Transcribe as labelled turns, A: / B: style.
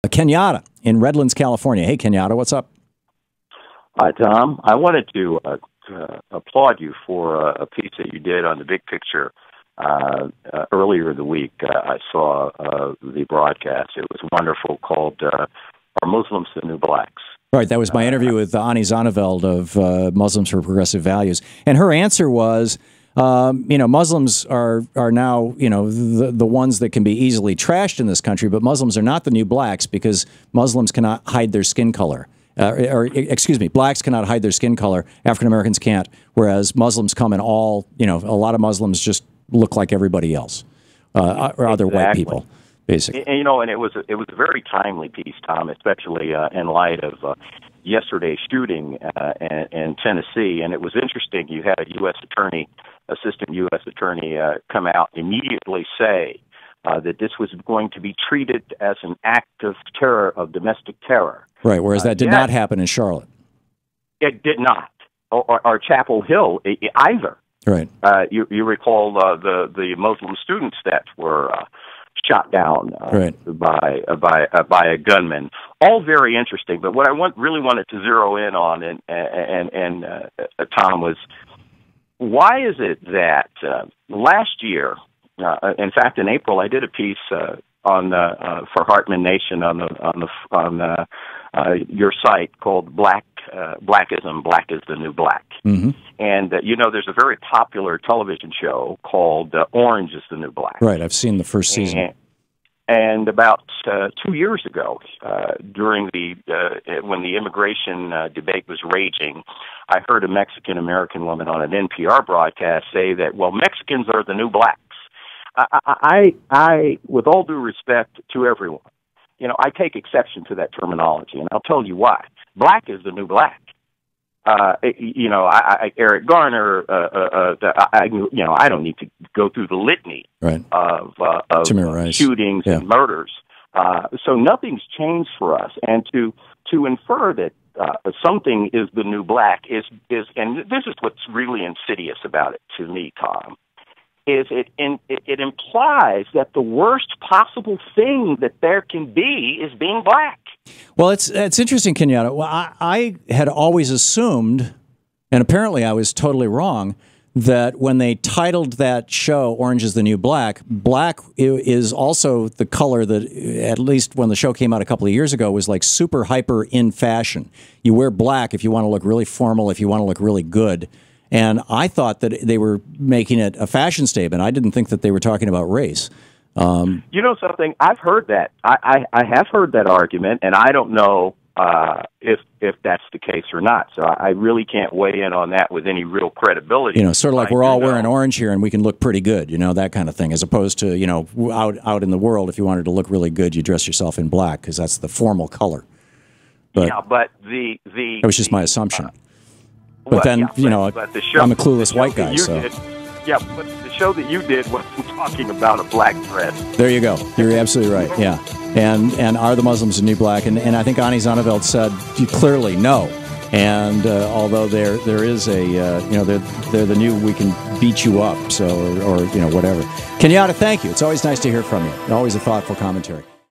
A: Kenyatta in Redlands, California. Hey, Kenyatta, what's up?
B: Hi, Tom. I wanted to applaud you for a piece that you did on the big picture earlier the week. I saw the broadcast. It was wonderful, called Are Muslims the New Blacks?
A: Right, that was my interview with Ani Zonneveld of Muslims for Progressive Values. And her answer was, Muslims are now, the ones that can be easily trashed in this country, but Muslims are not the new blacks because Muslims cannot hide their skin color. Blacks cannot hide their skin color. African Americans can't, whereas Muslims come in all, a lot of Muslims just look like everybody else, or other white people, basically.
B: And it was a very timely piece, Tom, especially in light of yesterday's shooting in Tennessee. And it was interesting. You had a assistant U.S. attorney, come out immediately say that this was going to be treated as an act of terror, of domestic terror.
A: Right, whereas that did not happen in Charlotte.
B: It did not, or Chapel Hill either.
A: Right.
B: You recall the Muslim students that were shot down by a gunman. All very interesting. But what I really wanted to zero in on, and Tom, was why is it that last year, in fact, in April, I did a piece on for Hartman Nation on your site called Blackism, Black is the New Black.
A: Mm-hmm.
B: And, there's a very popular television show called Orange is the New Black.
A: Right, I've seen the first season.
B: And about 2 years ago, during when the immigration debate was raging, I heard a Mexican-American woman on an NPR broadcast say that, well, Mexicans are the new blacks. I, with all due respect to everyone, I take exception to that terminology, and I'll tell you why. Black is the new black. Eric Garner, I don't need to go through the litany of shootings and murders. So nothing's changed for us, and to infer that something is the new black is, and this is what's really insidious about it to me, Tom, is it implies that the worst possible thing that there can be is being black.
A: Well, it's interesting, Kenyatta. Well, I had always assumed, and apparently I was totally wrong, that when they titled that show Orange is the New Black, black is also the color that, at least when the show came out a couple of years ago, was like super hyper in fashion. You wear black if you want to look really formal, if you want to look really good. And I thought that they were making it a fashion statement. I didn't think that they were talking about race.
B: You know something? I've heard that. I have heard that argument, and I don't know if that's the case or not. So I really can't weigh in on that with any real credibility.
A: Sort of like we're all wearing orange here, and we can look pretty good. That kind of thing. As opposed to out in the world, if you wanted to look really good, you dress yourself in black because that's the formal color. But
B: yeah, but
A: that was just my assumption. But then,
B: but the show,
A: I'm a clueless white guy, so...
B: But the show that you did wasn't talking about a black dress.
A: There you go. You're absolutely right, yeah. And are the Muslims the new black? And I think Ani Zonneveld said clearly no. And although there is a, they're the new, we can beat you up, so, or whatever. Kenyatta, thank you. It's always nice to hear from you. Always a thoughtful commentary.